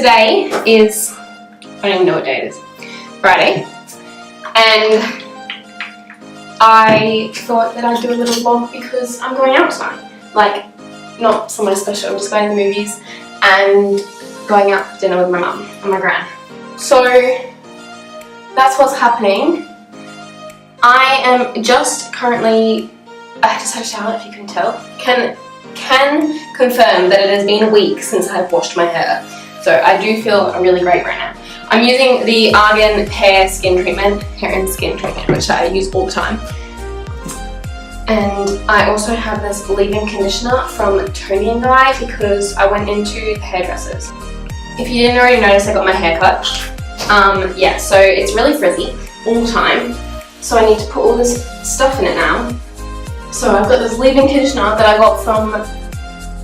Today is, I don't even know what day it is, Friday, and I thought that I'd do a little vlog because I'm going out tonight. Like, not somewhere special, I'm just going to the movies and going out for dinner with my mum and my gran. So that's what's happening. I am just currently, I just had a shower if you can tell, can confirm that it has been a week since I've washed my hair. So I do feel really great right now. I'm using the Argan hair and skin treatment, which I use all the time. And I also have this leave-in conditioner from Tony & Guy because I went into the hairdressers. If you didn't already notice, I got my hair cut. Yeah, so it's really frizzy all the time. So I need to put all this stuff in it now. So I've got this leave-in conditioner that I got from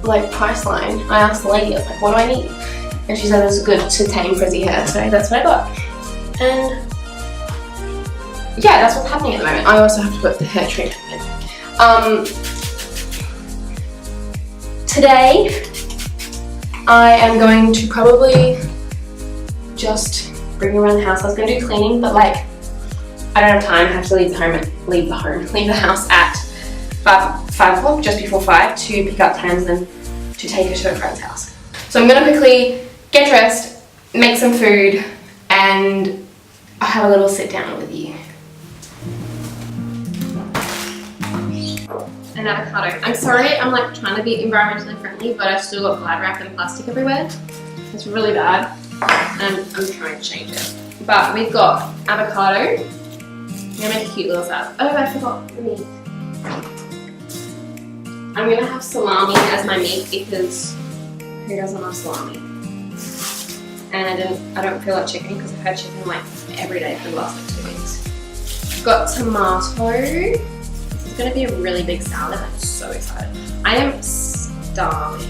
like Priceline. I asked the lady, I was like, what do I need? And she said it's good to tame frizzy hair, so that's what I got. And yeah, that's what's happening at the moment. I also have to put the hair treatment in. Today I am going to probably just bring around the house. I was going to do cleaning, but like I don't have time. I have to leave the house at 5 o'clock, just before 5, to pick up Tams and to take her to a friend's house. So I'm going to quickly get dressed, make some food, and I'll have a little sit down with you. An avocado. I'm sorry, I'm like trying to be environmentally friendly, but I've still got Glad wrap and plastic everywhere. It's really bad, and I'm trying to change it. But we've got avocado. I'm gonna make a cute little salad. Oh, I forgot the meat. I'm gonna have salami as my meat because who doesn't love salami? And I don't feel like chicken because I've had chicken like every day for the last like 2 weeks. I've got tomato. It's going to be a really big salad. I'm so excited. I am starving.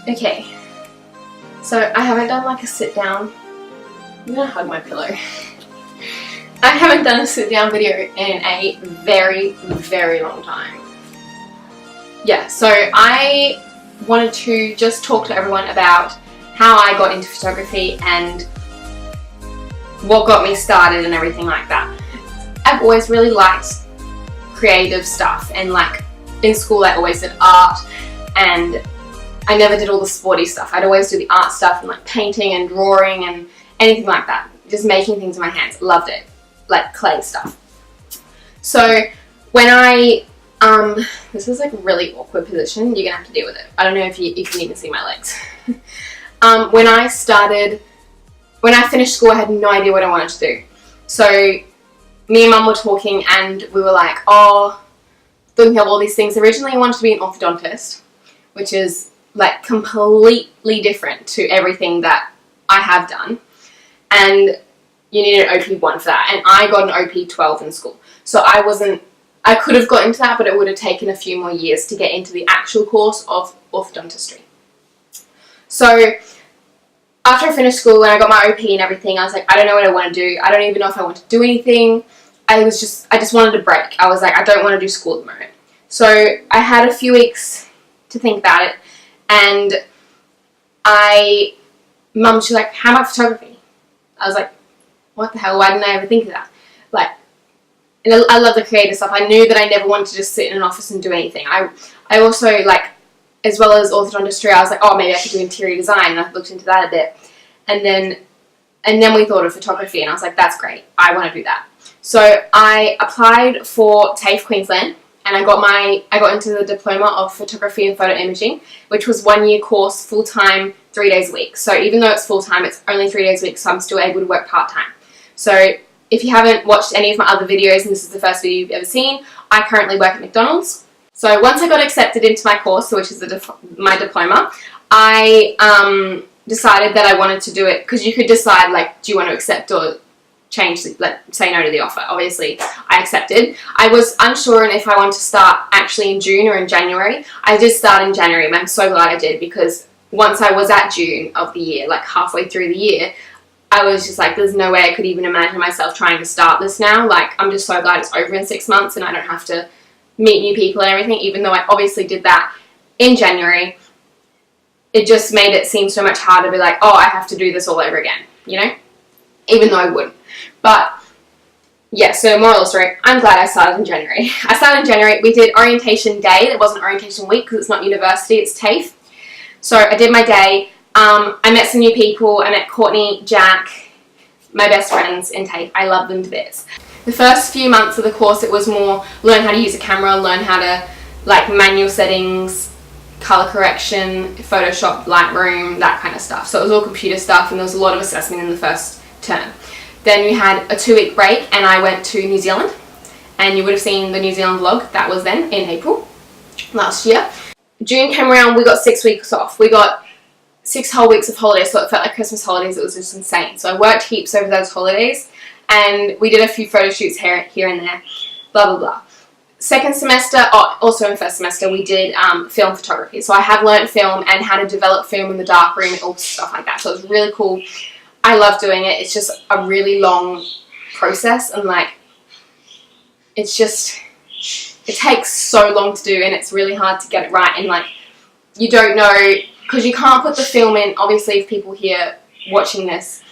Okay, so I haven't done like a sit down. I'm gonna hug my pillow. I haven't done a sit down video in a very, very long time. Yeah, so I wanted to just talk to everyone about how I got into photography and what got me started and everything like that. I've always really liked creative stuff, and like in school I always did art, and I never did all the sporty stuff. I'd always do the art stuff and like painting and drawing and anything like that. Just making things with my hands. Loved it. Like clay stuff. So when I, this is like a really awkward position. You're gonna have to deal with it. I don't know if you can even see my legs. When I finished school, I had no idea what I wanted to do. So me and Mum were talking and we were like, oh, thinking of all these things. Originally I wanted to be an orthodontist, which is like completely different to everything that I have done, and you need an OP1 for that, and I got an OP12 in school, so I could have got into that, but it would have taken a few more years to get into the actual course of orthodontistry. So after I finished school and I got my OP and everything, I was like, I don't know what I want to do. I don't even know if I want to do anything. I just wanted a break. I was like, I don't want to do school at the moment. So I had a few weeks to think about it. And Mum, she's like, how about photography? I was like, what the hell? Why didn't I ever think of that? Like, and I love the creative stuff. I knew that I never wanted to just sit in an office and do anything. I also, like, as well as orthodontistry, I was like, oh, maybe I could do interior design. And I looked into that a bit. And then we thought of photography. And I was like, that's great. I want to do that. So I applied for TAFE Queensland. and I got into the diploma of photography and photo imaging, which was 1 year course, full time, 3 days a week. So even though it's full time, it's only 3 days a week, so I'm still able to work part time. So if you haven't watched any of my other videos and this is the first video you've ever seen, I currently work at McDonald's. So once I got accepted into my course, which is my diploma, I decided that I wanted to do it, because you could decide, like, do you want to accept or change, say no to the offer. Obviously, I accepted. I was unsure if I wanted to start actually in June or in January. I did start in January, and I'm so glad I did, because once I was at June of the year, like halfway through the year, I was just like, there's no way I could even imagine myself trying to start this now. Like, I'm just so glad it's over in 6 months and I don't have to meet new people and everything, even though I obviously did that in January. It just made it seem so much harder to be like, oh, I have to do this all over again, you know? Even though I wouldn't. But, yeah, so moral of the story, I'm glad I started in January. I started in January. We did orientation day. It wasn't orientation week because it's not university, it's TAFE. So I did my day. I met some new people. I met Courtney, Jack, my best friends in TAFE. I love them to bits. The first few months of the course, it was more learn how to use a camera, learn how to, like, manual settings, color correction, Photoshop, Lightroom, that kind of stuff. So it was all computer stuff, and there was a lot of assessment in the first term. Then we had a 2-week break, and I went to New Zealand, and you would have seen the New Zealand vlog. That was then in April last year. June came around, we got 6 weeks off. We got 6 whole weeks of holidays, so it felt like Christmas holidays. It was just insane. So I worked heaps over those holidays, and we did a few photo shoots here and there, blah, blah, blah. Second semester, also in first semester, we did film photography. So I have learned film and how to develop film in the darkroom and all stuff like that. So it was really cool. I love doing it. It's just a really long process, and like, it's just, it takes so long to do, and it's really hard to get it right. And like, you don't know, because you can't put the film in. Obviously, if people here watching this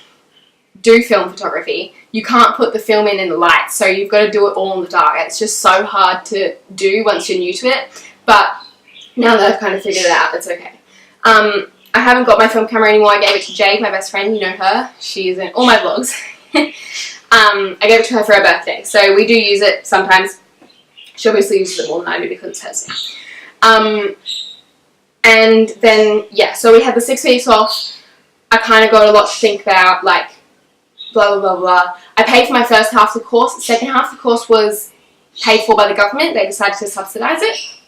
do film photography, you can't put the film in the light, so you've got to do it all in the dark. It's just so hard to do once you're new to it, but now that I've kind of figured it out, it's okay. I haven't got my film camera anymore. I gave it to Jade, my best friend. You know her. She's in all my vlogs. I gave it to her for her birthday, so we do use it sometimes. She obviously uses it more than I do because it's hers now. And then, yeah, so we had the 6 weeks off. I kind of got a lot to think about, like, blah, blah, blah, blah. I paid for my first half of the course. The second half of the course was paid for by the government. They decided to subsidise it.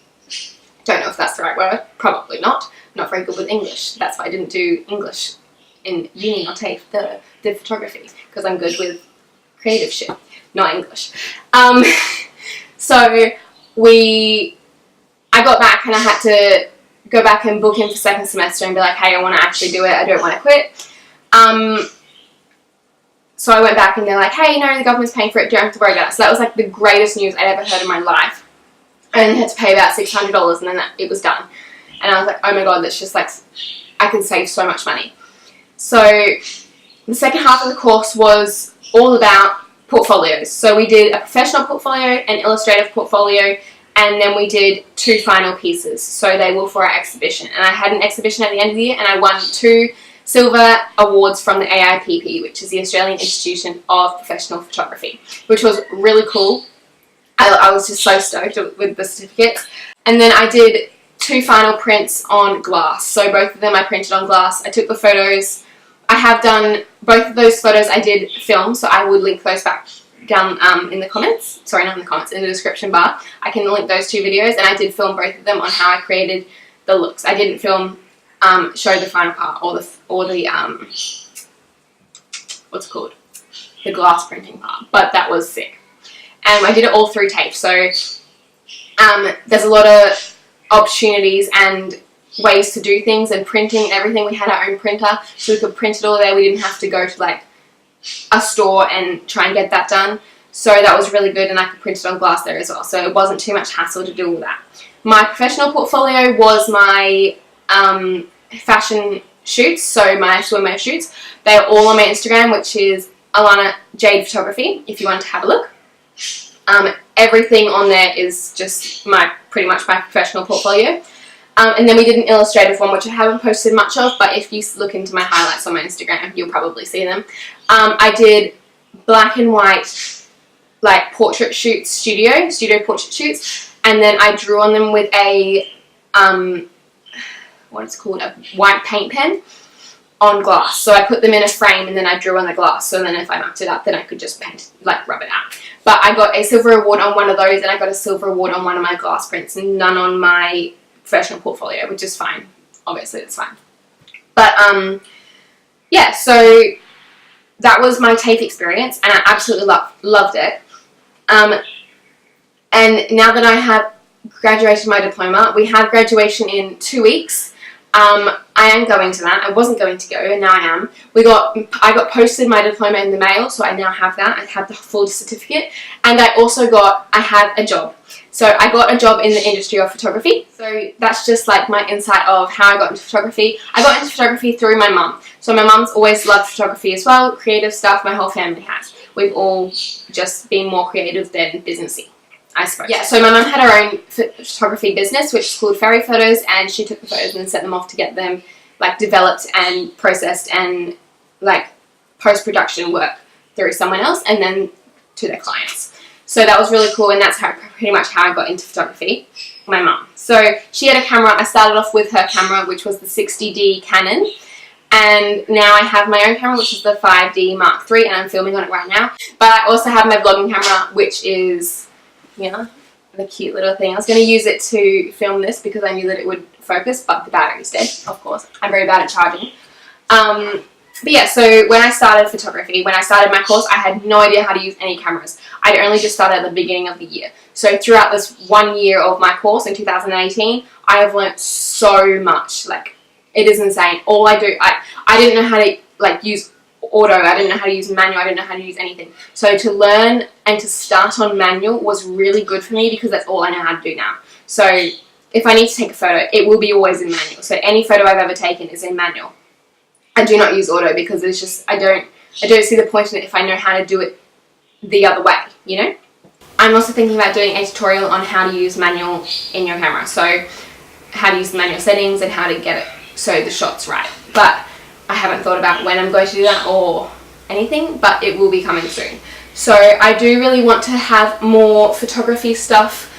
Don't know if that's the right word. Probably not. I'm not very good with English. That's why I didn't do English in uni or TAFE, the photography, because I'm good with creative shit, not English. So I got back and I had to go back and book in for second semester and be like, hey, I want to actually do it. I don't want to quit. So I went back and they're like, hey, no, the government's paying for it. Don't have to worry about it. So that was like the greatest news I'd ever heard in my life. I only had to pay about $600 and then it was done. And I was like, oh my god, that's just like, I can save so much money. So the second half of the course was all about portfolios. So we did a professional portfolio, an illustrative portfolio, and then we did 2 final pieces. So they were for our exhibition. And I had an exhibition at the end of the year, and I won 2 silver awards from the AIPP, which is the Australian Institution of Professional Photography, which was really cool. I was just so stoked with the certificates. And then I did 2 final prints on glass. So both of them I printed on glass. I took the photos. I have done both of those photos. I did film, so I would link those back down in the comments. Sorry, not in the comments, in the description bar. I can link those 2 videos, and I did film both of them on how I created the looks. I didn't film show the final part or the what's it called, the glass printing part, but that was sick. And I did it all through TAFE. So there's a lot of opportunities and ways to do things, and printing and everything. We had our own printer, so we could print it all there. We didn't have to go to like a store and try and get that done. So that was really good, and I could print it on glass there as well. So it wasn't too much hassle to do all that. My professional portfolio was my fashion shoots, so my swimwear shoots. They are all on my Instagram, which is Alannah Jade Photography, if you want to have a look. Everything on there is just pretty much my professional portfolio. And then we did an illustrative one, which I haven't posted much of, but if you look into my highlights on my Instagram, you'll probably see them. I did black and white, like portrait shoots, studio portrait shoots. and then I drew on them with a, what it's called, a white paint pen on glass. So I put them in a frame and then I drew on the glass, so then if I mucked it up then I could just paint, like rub it out. But I got a silver award on one of those, and I got a silver award on one of my glass prints, and none on my professional portfolio, which is fine. Obviously it's fine. But yeah, so that was my TAFE experience, and I absolutely loved it. And now that I have graduated my diploma, we have graduation in 2 weeks. I am going to that. I wasn't going to go, and now I am. I got posted my diploma in the mail, so I now have that. I have the full certificate, and I have a job. So I got a job in the industry of photography. So that's just like my insight of how I got into photography. I got into photography through my mum. So my mum's always loved photography as well, creative stuff. My whole family has. We've all just been more creative than businessy, I suppose. Yeah, so my mum had her own photography business, which is called Fairy Photos, and she took the photos and sent them off to get them like developed and processed and like post-production work through someone else and then to their clients. So that was really cool, and that's pretty much how I got into photography, my mum. So she had a camera. I started off with her camera, which was the 60D Canon, and now I have my own camera, which is the 5D Mark III, and I'm filming on it right now. But I also have my vlogging camera, which is, yeah, the cute little thing. I was going to use it to film this because I knew that it would focus, but the battery's dead, of course. I'm very bad at charging. But yeah, so when I started photography, when I started my course, I had no idea how to use any cameras. I'd only just started at the beginning of the year. So throughout this 1 year of my course in 2018, I have learnt so much. Like, it is insane. All I do, I didn't know how to like use auto, I didn't know how to use manual, I didn't know how to use anything. So to learn and to start on manual was really good for me because that's all I know how to do now. So if I need to take a photo, it will be always in manual. So any photo I've ever taken is in manual. I do not use auto because it's just, I don't see the point in it if I know how to do it the other way, you know? I'm also thinking about doing a tutorial on how to use manual in your camera. So how to use the manual settings and how to get it so the shot's right. But I haven't thought about when I'm going to do that or anything, but it will be coming soon. So I do really want to have more photography stuff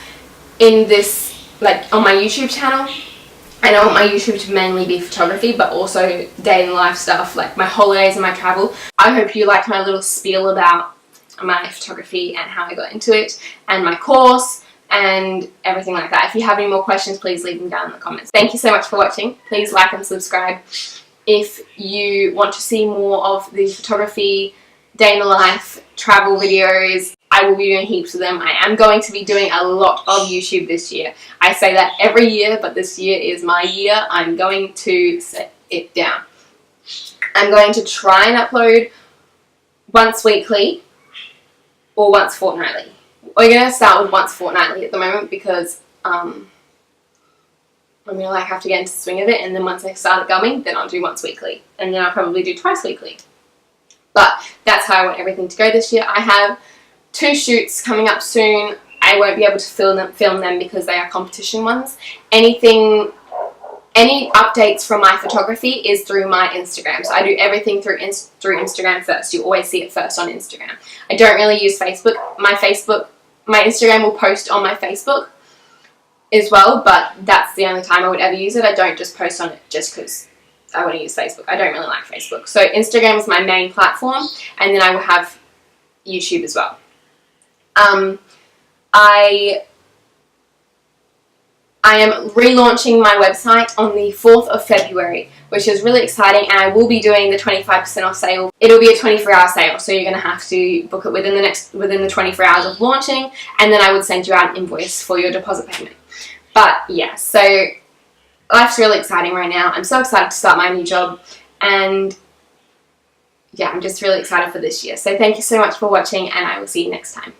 in this, like on my YouTube channel. And I want my YouTube to mainly be photography, but also day in life stuff, like my holidays and my travel. I hope you liked my little spiel about my photography and how I got into it, and my course, and everything like that. If you have any more questions, please leave them down in the comments. Thank you so much for watching. Please like and subscribe. If you want to see more of the photography, day in the life, travel videos, I will be doing heaps of them. I am going to be doing a lot of YouTube this year. I say that every year, but this year is my year. I'm going to set it down. I'm going to try and upload once weekly or once fortnightly. We're going to start with once fortnightly at the moment because I'm going to like have to get into the swing of it, and then once I start going, then I'll do once weekly, and then I'll probably do twice weekly. But that's how I want everything to go this year. I have 2 shoots coming up soon. I won't be able to film them because they are competition ones. Any updates from my photography is through my Instagram. So I do everything through Instagram first. You always see it first on Instagram. I don't really use Facebook. My Instagram will post on my Facebook as well, but that's the only time I would ever use it. I don't just post on it just because I want to use Facebook. I don't really like Facebook. So Instagram is my main platform, and then I will have YouTube as well. I am relaunching my website on the 4th of February, which is really exciting, and I will be doing the 25% off sale. It'll be a 24-hour sale, so you're going to have to book it within the 24 hours of launching, and then I would send you out an invoice for your deposit payment. But yeah, so life's really exciting right now. I'm so excited to start my new job, and yeah, I'm just really excited for this year. So thank you so much for watching, and I will see you next time.